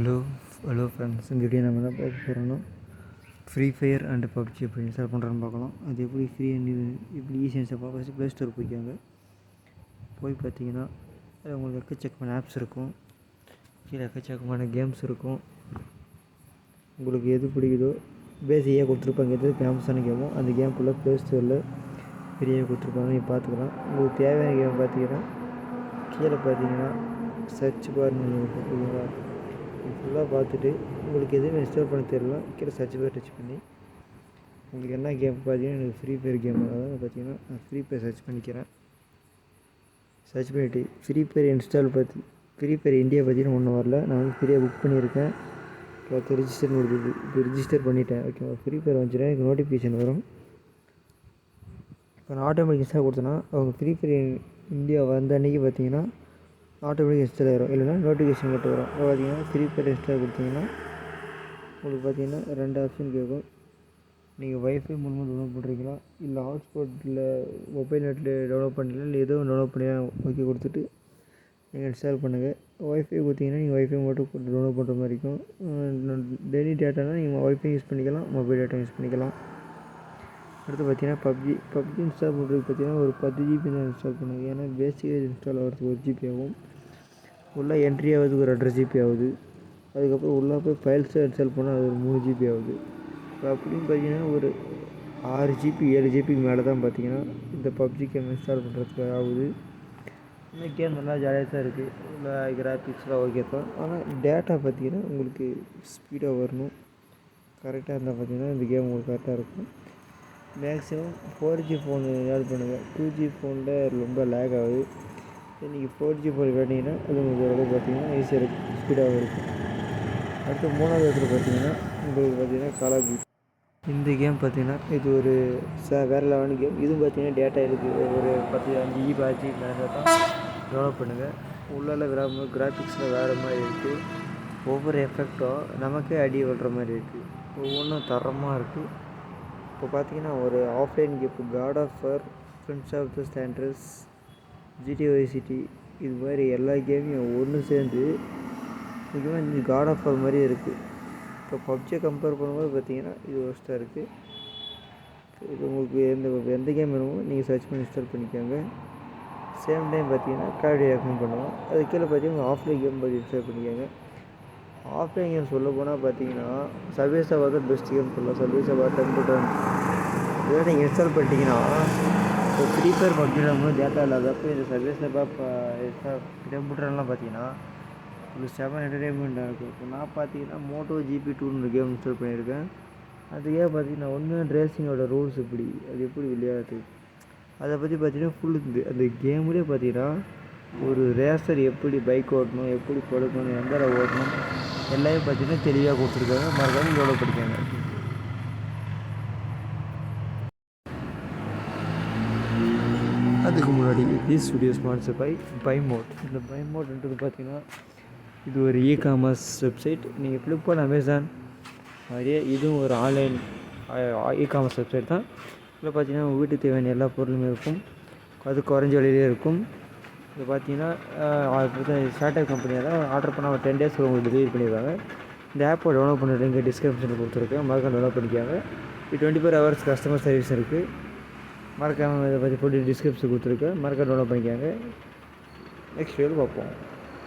Hello hello friends, இந்த video நம்ம என்ன பார்க்க போகிறோன்னா ஃப்ரீ ஃபயர் அண்ட் பப்ஜி எப்படி இன்ஸ்டால் பண்ணுறோன்னு பார்க்கலாம். அது எப்படி ஃப்ரீ அண்ட் எப்படி ஈஸியாக இன்ஸ்டால் பண்ணலாம். ஃபஸ்ட்டு ப்ளே ஸ்டோர் போய்க்காங்க. போய் பார்த்தீங்கன்னா உங்களுக்கு எக்கச்சக்கமான ஆப்ஸ் இருக்கும், கீழே எக்கச்சக்கமான கேம்ஸ் இருக்கும். உங்களுக்கு எது பிடிக்குதோ பேசிக்காக கொடுத்துருப்பாங்க. எது ஃபேமஸான கேமோ அந்த கேம் ஃபுல்லாக ப்ளே ஸ்டோரில் ஃப்ரீயாக கொடுத்துருப்பாங்க, நீங்கள் பார்த்துக்கலாம். உங்களுக்கு தேவையான கேம் பார்த்தீங்கன்னா கீழே பார்த்தீங்கன்னா சர்ச் பார்னு இருக்கும். ஓகேங்களா, ஃபுல்லாக பார்த்துட்டு உங்களுக்கு எதுவும் இன்ஸ்டால் பண்ண தெரியல, கீழே சர்ச் பார் டச் பண்ணி உங்களுக்கு என்ன கேம் பார்த்தீங்கன்னா எனக்கு ஃப்ரீ ஃபயர் கேம் தான் பார்த்தீங்கன்னா நான் ஃப்ரீ ஃபயர் சர்ச் பண்ணிக்கிறேன். சர்ச் பண்ணிவிட்டு free fire install free fire India பார்த்தீங்கன்னா ஒன்றும் வரல. நான் வந்து ஃப்ரீயாக புக் பண்ணியிருக்கேன். இப்போ ரிஜிஸ்டர் முடியுது, இப்போ ரிஜிஸ்டர் பண்ணிட்டேன். ஓகேவா, ஃப்ரீ ஃபயர் வந்துச்சுன்னா எனக்கு நோட்டிஃபிகேஷன் வரும். இப்போ நான் ஆட்டோமேட்டிக் இன்ஸ்டால் கொடுத்தேன்னா அவங்க ஃப்ரீ ஃபயர் இந்தியா வந்த அன்றைக்கி பார்த்தீங்கன்னா ஆட்டோமேட்டிக் இன்ஸ்டால் ஆகிரும், இல்லைனா நோட்டிஃபிகேஷன் மட்டும் வரும். இப்போ பார்த்தீங்கன்னா ஃப்ரீ ஃபயர் இன்ஸ்டால் கொடுத்தீங்கன்னா உங்களுக்கு பார்த்தீங்கன்னா 2 ஆப்ஷன் கேட்கும். நீங்கள் வைஃபை மூலமாக டவுன்லோட் பண்ணுறீங்களா, இல்லை ஹாட்ஸ்பாட்டில் மொபைல் நெட்டில் டவுன்லோட் பண்ணல, இல்லை ஏதோ டவுன்லோட் பண்ணி ஓகே கொடுத்துட்டு நீங்கள் இன்ஸ்டால் பண்ணுங்கள். ஒய்ஃபை கொடுத்தீங்கன்னா நீங்கள் ஒய்ஃபை மட்டும் டவுன்லோட் பண்ணுற மாதிரி இருக்கும். டெய்லி டேட்டானால் நீங்கள் ஒய்ஃபை யூஸ் பண்ணிக்கலாம், மொபைல் டேட்டா யூஸ் பண்ணிக்கலாம். அடுத்து பார்த்தீங்கன்னா பப்ஜி இன்ஸ்டால் பண்ணுறதுக்கு பார்த்தீங்கன்னா ஒரு 10 GB தான் இன்ஸ்டால் பண்ணுங்கள். ஏன்னா பேசிக்காக இன்ஸ்டால் ஆகிறதுக்கு 1 GB ஆகும். உள்ளே என்ட்ரி ஆகிறதுக்கு ஒரு 2.5 GB ஆகுது. அதுக்கப்புறம் உள்ளே போய் ஃபைல்ஸை இன்ஸ்டால் பண்ணால் அது ஒரு 3 GB ஆகுது. இப்போ அப்படின்னு பார்த்தீங்கன்னா ஒரு 6 GB 7 GBக்கு மேலே தான் பார்த்தீங்கன்னா இந்த பப்ஜி கேம் இன்ஸ்டால் பண்ணுறதுக்கு ஆகுது. இந்த கேம் நல்லா ஜாலியாக தான் இருக்குது, இல்லை கிராஃபிக்ஸ்லாம் ஓகே தான். ஆனால் டேட்டா பார்த்தீங்கன்னா உங்களுக்கு ஸ்பீடாக வரணும், கரெக்டாக இருந்தால் பார்த்தீங்கன்னா இந்த கேம் உங்களுக்கு கரெக்டாக இருக்கும். மேக்ஸிமம் 4G ஃபோனு ஆட் பண்ணுங்கள். 2G ஃபோனில் ரொம்ப லேக் ஆகுது. நீங்கள் 4G ஃபோன் கேட்டிங்கன்னா அது உங்களுக்கு ஓரளவு பார்த்தீங்கன்னா ஈஸியாக இருக்கும், ஸ்பீடாகவும் இருக்கும். அடுத்து 3வது இடத்துல பார்த்தீங்கன்னா உங்களுக்கு பார்த்தீங்கன்னா கால் ஆஃப் டியூட்டி. இந்த கேம் பார்த்தீங்கன்னா இது ஒரு வேறு லெவலான கேம். இதுவும் பார்த்தீங்கன்னா டேட்டா இருக்குது, ஒரு 5 GB 6 GB மேலே தான் டெவலப் பண்ணுங்கள். உள்ளால கிராஃபிக்ஸில் வேறு மாதிரி இருக்குது. ஒவ்வொரு எஃபெக்டும் நமக்கே அடி விடுற மாதிரி இருக்குது, ஒவ்வொன்றும் தரமாக இருக்குது. இப்போ பார்த்தீங்கன்னா ஒரு offline game God of War, friends of the standers, GTA Vice City, இது மாதிரி எல்லா கேமையும் ஒன்று சேர்ந்து முக்கியமாக இந்த காட் ஆஃப் வார் மாதிரியே இருக்குது. இப்போ பப்ஜியை கம்பேர் பண்ணும்போது பார்த்தீங்கன்னா இது ஒர்ஸ்ட்டாக இருக்குது. இப்போ உங்களுக்கு எந்த கேம் வேணுமோ நீங்கள் சர்ச் பண்ணி இன்ஸ்டால் பண்ணிக்கோங்க. சேம் டைம் பார்த்தீங்கன்னா கார்டு ரெக்கமெண்ட் பண்ணுவோம். அது கீழே பார்த்தீங்கன்னா ஆஃப்லைன் கேம் பார்த்து இன்ஸ்டால் பண்ணிக்கோங்க. ஆஃப்லைன் கேம் சொல்ல போனால் பார்த்தீங்கன்னா சர்வே சர்வர் தான் பெஸ்ட் கேம் சொல்லலாம். சர்வே சர்வர் 10 இதெல்லாம் நீங்கள் இன்ஸ்டால் பண்ணிட்டீங்கன்னா இப்போ ஃப்ரீ ஃபயர் பப்ஜியில் டேட்டா இல்லாதப்போ இந்த சர்வீஸில் கம்ப்யூட்டர்லாம் பார்த்தீங்கன்னா உங்களுக்கு 7 என்டர்டைன்மெண்ட்டாக இருக்கும். இப்போ நான் பார்த்தீங்கன்னா மோட்டோ GP2 கேம் இன்ஸ்டால் பண்ணியிருக்கேன். அதுக்கே பார்த்தீங்கன்னா ஒன்று ரேசிங்கோட ரூல்ஸ் எப்படி, அது எப்படி விளையாடுறது, அதை பற்றி பார்த்தீங்கன்னா ஃபுல் அந்த கேம்லேயே பார்த்தீங்கன்னா ஒரு ரேசர் எப்படி பைக் ஓட்டணும், எப்படி கொடுக்கணும், எந்த ஓட்டணும் எல்லாமே பார்த்தீங்கன்னா தெளிவாக கொடுத்துருக்காங்க. மறக்காமல் டெவலப் பண்ணிக்காங்க. அதுக்கு முன்னாடி திஸ் வீடியோ ஸ்பான்சர் பை மோட். இந்த பை மோட்ன்றது பார்த்தீங்கன்னா இது ஒரு காமர்ஸ் வெப்சைட். நீங்கள் ஃப்ளிப்கார்ட், அமேசான் மாதிரியே இதுவும் ஒரு ஆன்லைன் காமர்ஸ் வெப்சைட் தான். இதில் பார்த்தீங்கன்னா உங்கள் வீட்டுக்கு தேவையான எல்லா பொருளுமே இருக்கும், அது குறைஞ்ச விலையிலே இருக்கும். இது பார்த்தீங்கன்னா ஸ்டார்ட் அப் கம்பெனியாக தான் ஆர்டர் பண்ணால் ஒரு 10 days உங்களுக்கு டெலிவரி பண்ணிடுவாங்க. இந்த ஆப்பை டவுன்லோட் பண்ணுறது இங்கே டிஸ்கிரிப்ஷனில் கொடுத்துருக்கேன், மறக்காம டவுன்லோட் பண்ணிக்காங்க. இது 24 hours கஸ்டமர் சர்வீஸ் இருக்குது. மறக்காமல் இதை பற்றி போட்டு டிஸ்கிரிப்ஷன் கொடுத்துருக்கேன், மறக்காம டவுன்லோட் பண்ணிக்காங்க. நெக்ஸ்ட் வீடியோவில் பார்ப்போம்.